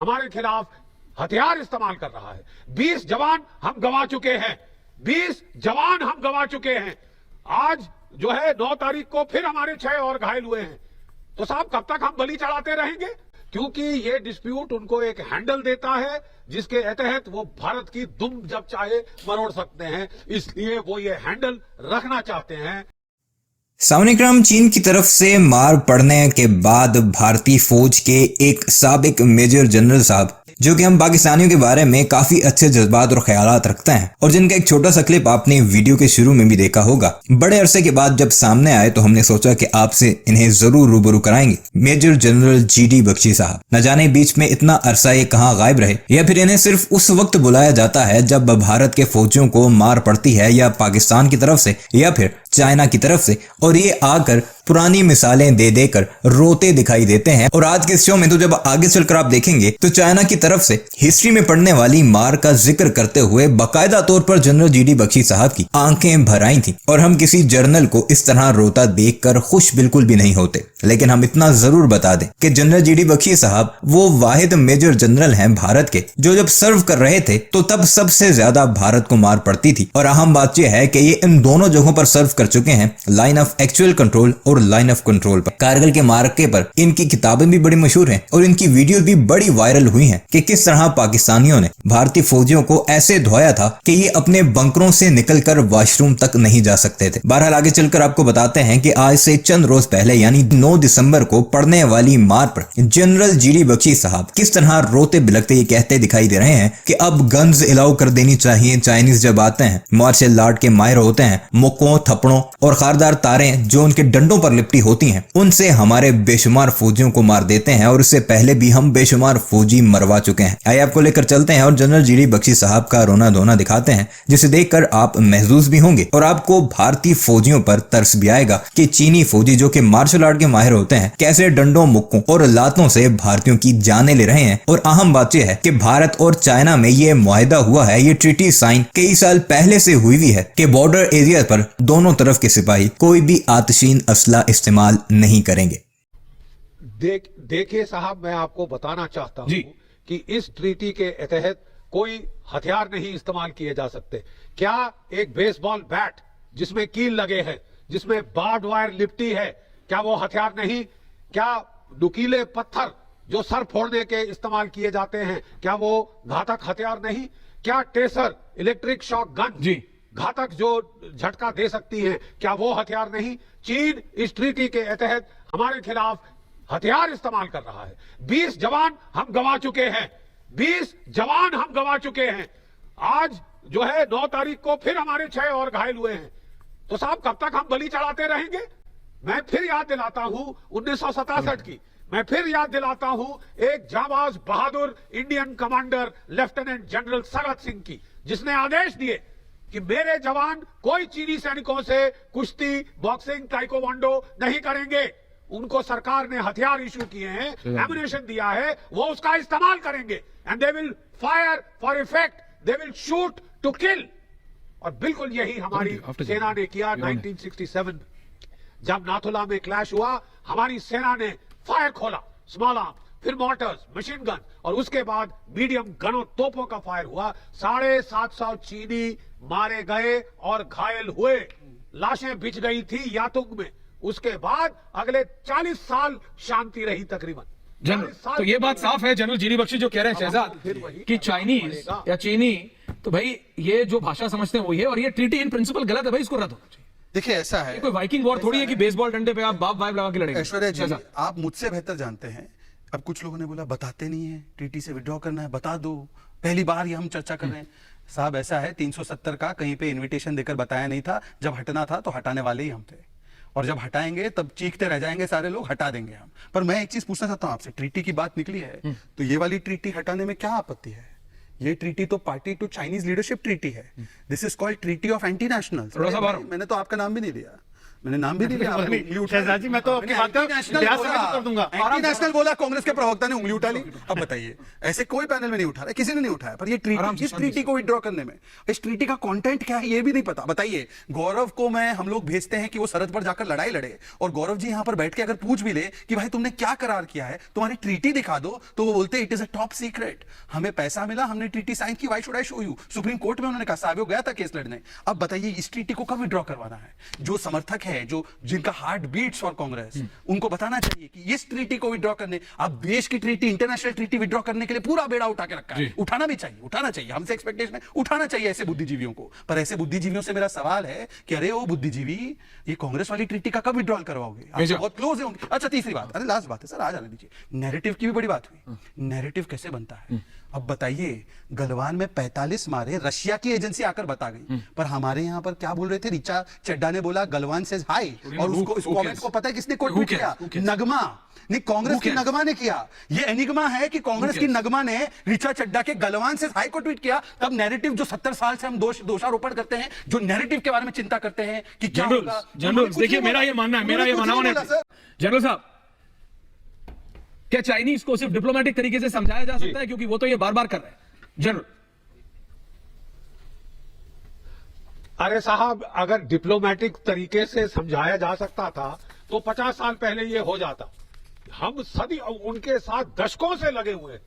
हमारे खिलाफ हथियार इस्तेमाल कर रहा है। 20 जवान हम गंवा चुके हैं, 20 जवान हम गंवा चुके हैं। आज जो है 9 तारीख को फिर हमारे 6 और घायल हुए हैं। तो साहब कब तक हम बलि चढ़ाते रहेंगे? क्योंकि ये डिस्प्यूट उनको एक हैंडल देता है जिसके तहत वो भारत की दुम जब चाहे मरोड़ सकते हैं, इसलिए वो ये हैंडल रखना चाहते हैं। सामने चीन की तरफ से मार पड़ने के बाद भारतीय फौज के एक साबिक मेजर जनरल साहब, जो कि हम पाकिस्तानियों के बारे में काफी अच्छे जज्बात और ख्यालात रखते हैं और जिनका एक छोटा सा क्लिप आपने वीडियो के शुरू में भी देखा होगा, बड़े अरसे के बाद जब सामने आए तो हमने सोचा कि आपसे इन्हें जरूर रूबरू कराएंगे। मेजर जनरल जीडी बख्शी साहब, न जाने बीच में इतना अरसा ये कहाँ गायब रहे, या फिर इन्हें सिर्फ उस वक्त बुलाया जाता है जब भारत के फौजियों को मार पड़ती है, या पाकिस्तान की तरफ से या फिर चाइना की तरफ से, और ये आकर पुरानी मिसालें दे देकर रोते दिखाई देते हैं। और आज के शो में तो जब आगे चलकर आप देखेंगे तो चाइना की तरफ से हिस्ट्री में पड़ने वाली मार का जिक्र करते हुए बाकायदा तौर पर जनरल जीडी बख्शी साहब की आंखें भर आई थी। और हम किसी जर्नल को इस तरह रोता देखकर खुश बिल्कुल भी नहीं होते, लेकिन हम इतना जरूर बता दें कि जनरल जीडी बख्शी साहब वो वाहिद मेजर जनरल हैं भारत के, जो जब सर्व कर रहे थे तो तब सबसे ज्यादा भारत को मार पड़ती थी। और अहम बात यह है कि ये इन दोनों जगहों पर सर्व कर चुके हैं, लाइन ऑफ एक्चुअल कंट्रोल और लाइन ऑफ कंट्रोल पर। कारगिल के मार्के पर इनकी किताबें भी बड़ी मशहूर हैं और इनकी वीडियो भी बड़ी वायरल हुई हैं कि किस तरह पाकिस्तानियों ने भारतीय फौजियों को ऐसे धोया था कि ये अपने बंकरों से निकलकर वॉशरूम तक नहीं जा सकते थे। बहरहाल आगे चलकर आपको बताते हैं कि आज से चंद रोज पहले यानी 9 दिसंबर को पड़ने वाली मार पर जनरल जीडी बख्शी साहब किस तरह रोते बिलखते ये कहते दिखाई दे रहे हैं कि अब गन्स अलाउ कर देनी चाहिए। चाइनीज जब आते हैं, मार्शल आर्ट के माहिर होते हैं, मुक्कों, थप्पड़ों और खारदार तारें जो उनके डंडों पर लिपटी होती हैं, उनसे हमारे बेशुमार फौजियों को मार देते हैं। और इससे पहले भी हम बेशुमार फौजी मरवा चुके हैं। आइए आपको लेकर चलते हैं और जनरल जीडी बख्शी साहब का रोना धोना दिखाते हैं, जिसे देखकर आप महसूस भी होंगे और आपको भारतीय फौजियों पर तरस भी आएगा कि चीनी फौजी जो कि मार्शल आर्ट के माहिर होते हैं कैसे डंडों, मुक्कों और लातों से भारतीयों की जानें ले रहे हैं। और अहम बात यह है कि भारत और चाइना में यह मुआहिदा हुआ है, ये ट्रीटी साइन कई साल पहले से हुई भी है कि बॉर्डर एरिया पर दोनों तरफ के सिपाही कोई भी आतिशीन असला इस्तेमाल नहीं करेंगे। देखिए साहब, मैं आपको बताना चाहता हूं कि इस ट्रीटी के तहत कोई हथियार नहीं इस्तेमाल किए जा सकते। क्या एक बेसबॉल बैट जिसमें कील लगे हैं, जिसमें बार्ड वायर लिपटी है, क्या वो हथियार नहीं? क्या नुकीले पत्थर जो सर फोड़ने के इस्तेमाल किए जाते हैं, क्या वो घातक हथियार नहीं? क्या टेसर, इलेक्ट्रिक शॉक गन घातक जो झटका दे सकती है, क्या वो हथियार नहीं? चीन इस ट्रीटी के तहत हमारे खिलाफ हथियार इस्तेमाल कर रहा है। 20 जवान हम गंवा चुके हैं, 20 जवान हम गंवा चुके हैं। आज जो है 9 तारीख को फिर हमारे 6 और घायल हुए हैं। तो साहब कब तक हम बलि चढ़ाते रहेंगे? मैं फिर याद दिलाता हूं 1967 की, मैं फिर याद दिलाता हूं एक जाबाज बहादुर इंडियन कमांडर लेफ्टिनेंट जनरल सरत सिंह की, जिसने आदेश दिए कि मेरे जवान कोई चीनी सैनिकों से कुश्ती, बॉक्सिंग, टाइकोवांडो नहीं करेंगे। उनको सरकार ने हथियार इशू किए हैं, एमुनेशन दिया है, वो उसका इस्तेमाल करेंगे। And they will fire for effect, they will shoot to kill. और बिल्कुल यही हमारी सेना ने किया। 1967 जब नाथुला में क्लैश हुआ, हमारी सेना ने फायर खोला, स्मॉल आर्म, फिर मोटर्स, मशीन गन, और उसके बाद मीडियम गनों, तोपों का फायर हुआ। 750 चीनी मारे गए और घायल हुए, लाशें बिछ गई थी यातुंग में। उसके बाद अगले 40 साल शांति रही तकरीबन। जनरल, तो ये बात साफ है जनरल जीडी बख्शी जो कह रहे हैं शहजाद कि चाइनीज या चीनी, तो भाई ये जो भाषा समझते हैं वही है, और ये ट्रीटी इन प्रिंसिपल गलत है भाई, इसको रद्द होना चाहिए। देखिए ऐसा है, कोई वाइकिंग वॉर थोड़ी है कि बेसबॉल डंडे पे आप बाप वाइफ लगा के लड़ेंगे। ऐश्वर्या जी, आप मुझसे बेहतर जानते हैं। अब कुछ लोगों ने बोला बताते नहीं है, ट्रीटी से विड्रॉ करना है, बता दो, पहली बार ये हम चर्चा कर रहे हैं। साहब ऐसा है, 370 का कहीं पे इन्विटेशन देकर बताया नहीं था। जब हटना था तो हटाने वाले ही हम थे, और जब हटाएंगे तब चीखते रह जाएंगे सारे लोग, हटा देंगे हम। पर मैं एक चीज पूछना चाहता हूं आपसे, ट्रीटी की बात निकली है तो ये वाली ट्रीटी हटाने में क्या आपत्ति है? ये ट्रीटी तो party to Chinese leadership treaty है। This is called treaty of anti national. मैंने तो आपका नाम भी नहीं लिया, मैंने नाम भी नहीं लिया, आपने उंगली उठाई। शहजाद जी, मैं तो आपकी बात का एंटी-नेशनल लिहाज से बोला, मैं तो कर दूंगा। एंटी-नेशनल बोला, कांग्रेस के प्रवक्ता ने उंगली उठा ली। अब बताइए, ऐसे कोई पैनल में नहीं उठा रहा, किसी ने नहीं उठाया, पर ये ट्रीटी, इस ट्रीटी को विड्रॉ करने में, इस ट्रीटी का कंटेंट क्या है ये भी नहीं पता। बताइए, गौरव को हम लोग भेजते हैं कि वो सरहद पर जाकर लड़ाई लड़े, और गौरव जी यहां पर बैठ के अगर पूछ भी ले कि भाई तुमने क्या करार किया है, तुम्हारी ट्रीटी दिखा दो, तो वो बोलते it is a top secret, हमें पैसा मिला, हमने ट्रीटी साइन की, why should I show you. Supreme court में उन्होंने कहा, साहब वो गया था केस लड़ने। अब बताइए, इस ट्रीटी को कब विड्रॉ करवाना है? जो समर्थक है, जो जिनका हार्ट बीट्स फॉर कांग्रेस, उनको बताना चाहिए कि इस ट्रीटी को विड्रॉ करने, अब देश की ट्रीटी, इंटरनेशनल ट्रीटी विड्रॉ करने के लिए पूरा बेड़ा उठा के रखा है। उठाना भी चाहिए, उठाना चाहिए, हमसे एक्सपेक्टेशन है, उठाना चाहिए ऐसे बुद्धिजीवियों को। पर ऐसे बुद्धिजीवियों से मेरा सवाल है कि अरे वो बुद्धिजीवी, ये कांग्रेस वाली ट्रीटी का कब विड्रॉल करवाओगे? आप बहुत क्लोज है। अच्छा, तीसरी बात, अरे लास्ट बात है सर, आ जाने दीजिए। नैरेटिव की भी बड़ी बात हुई। नैरेटिव कैसे बनता है? अब बताइए, गलवान में 45 मारे, रशिया की एजेंसी आकर बता गई, पर हमारे यहां पर क्या बोल रहे थे? रिचा चड्डा ने बोला गलवान से हाई, और उसको इस कमेंट को पता है किसने कोट किया? नगमा नहीं, कांग्रेस की नगमा ने किया। ये एनिग्मा है कि कांग्रेस की नगमा ने रिचा चड्डा के गलवान से हाई को ट्वीट किया। तब नैरेटिव, जो 70 साल से हम दोषारोपण करते हैं, जो नैरेटिव के बारे में चिंता करते हैं कि क्या होगा, जनरल देखिए, मेरा ये मानना है, मेरा ये मानना है जनरल साहब, क्या चाइनीज को सिर्फ डिप्लोमेटिक तरीके से समझाया जा सकता है? क्योंकि वो तो ये बार बार कर रहे हैं जनरल। अरे साहब, अगर डिप्लोमेटिक तरीके से समझाया जा सकता था तो 50 साल पहले ये हो जाता। हम सदी उनके साथ दशकों से लगे हुए हैं।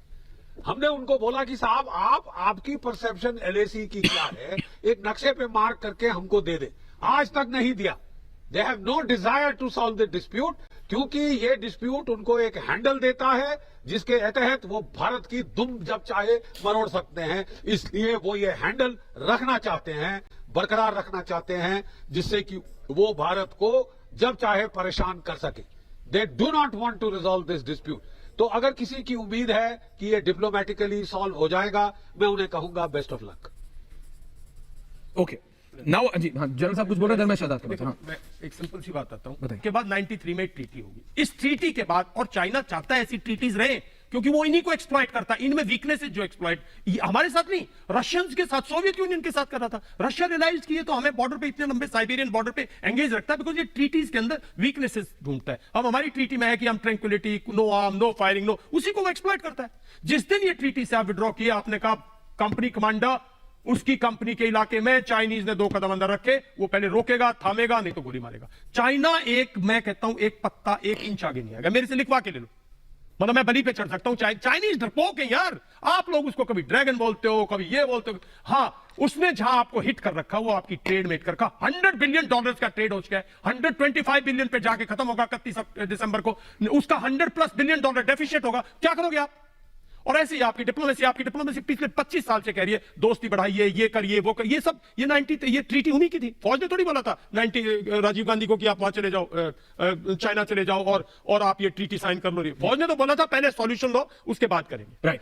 हमने उनको बोला कि साहब आपकी परसेप्शन एलएसी की क्या है, एक नक्शे पे मार्क करके हमको दे दे। आज तक नहीं दिया। They have no desire to solve the dispute, क्योंकि ये डिस्प्यूट उनको एक हैंडल देता है जिसके तहत वो भारत की दुम जब चाहे मरोड़ सकते हैं। इसलिए वो ये हैंडल रखना चाहते हैं, बरकरार रखना चाहते हैं, जिससे कि वो भारत को जब चाहे परेशान कर सके। They do not want to resolve this dispute. तो अगर किसी की उम्मीद है कि ये डिप्लोमेटिकली सॉल्व हो जाएगा, मैं उन्हें कहूंगा best of luck. Okay, now जी, हाँ जनरल साहब कुछ बोल रहे थे, मैं शहजाद को हाँ। मैं एक सिंपल सी बात बताता हूं। बताइए। के बाद 93 में एक ट्रीटी होगी। इस ट्रीटी के बाद, और चाइना चाहता है ऐसी ट्रीटीज रहे, क्योंकि वो इन्हीं को एक्सप्लॉइट करता है, इनमें वीकनेसेस जो एक्सप्लॉइट हमारे साथ नहीं, रशियंस के साथ, सोवियत यूनियन के साथ कर रहा था। रशिया रियलाइज किए तो हमें बॉर्डर पे, इतने लंबे साइबेरियन बॉर्डर पे एंगेज रखता है, बिकॉज ये ट्रीटीज के अंदर वीकनेसेस ढूंढता है। अब हमारी ट्रीटी में है कि हम tranquillity, no arm, no firing, no, उसी को वो एक्सप्लॉइट करता है। जिस दिन ये ट्रीटी से आप विड्रॉ किया, आपने कहा कंपनी कमांडर, उसकी कंपनी के इलाके में चाइनीज ने 2 कदम अंदर रखे, वो पहले रोकेगा, थामेगा, नहीं तो गोली मारेगा। चाइना मैं कहता हूं, एक पत्ता 1 इंच आगे नहीं आएगा। मेरे से लिखवा के ले लो, मतलब मैं बली पे चढ़ सकता हूं। चाइनीज डरपोक है यार। आप लोग उसको कभी ड्रैगन बोलते हो, कभी ये बोलते हो। हाँ, उसने जहां आपको हिट कर रखा, वो आपकी ट्रेड में हिट कर रखा। $100 बिलियन का ट्रेड हो चुका है, 125 बिलियन पे जाके खत्म होगा 31 दिसंबर को। उसका $100+ बिलियन डेफिशिएट होगा। क्या करोगे आप? और ऐसे ही आपकी डिप्लोमेसी पिछले 25 साल से कह रही है दोस्ती बढ़ाइए, ये करिए, वो करिए, ये सब, ये ट्रीटी उन्हीं की थी। फौज ने थोड़ी बोला था राजीव गांधी को कि आप वहां चले जाओ, चाइना चले जाओ और आप ये ट्रीटी साइन कर लो। फौज ने तो बोला था पहले सॉल्यूशन लो, उसके बाद करेंगे। राइट।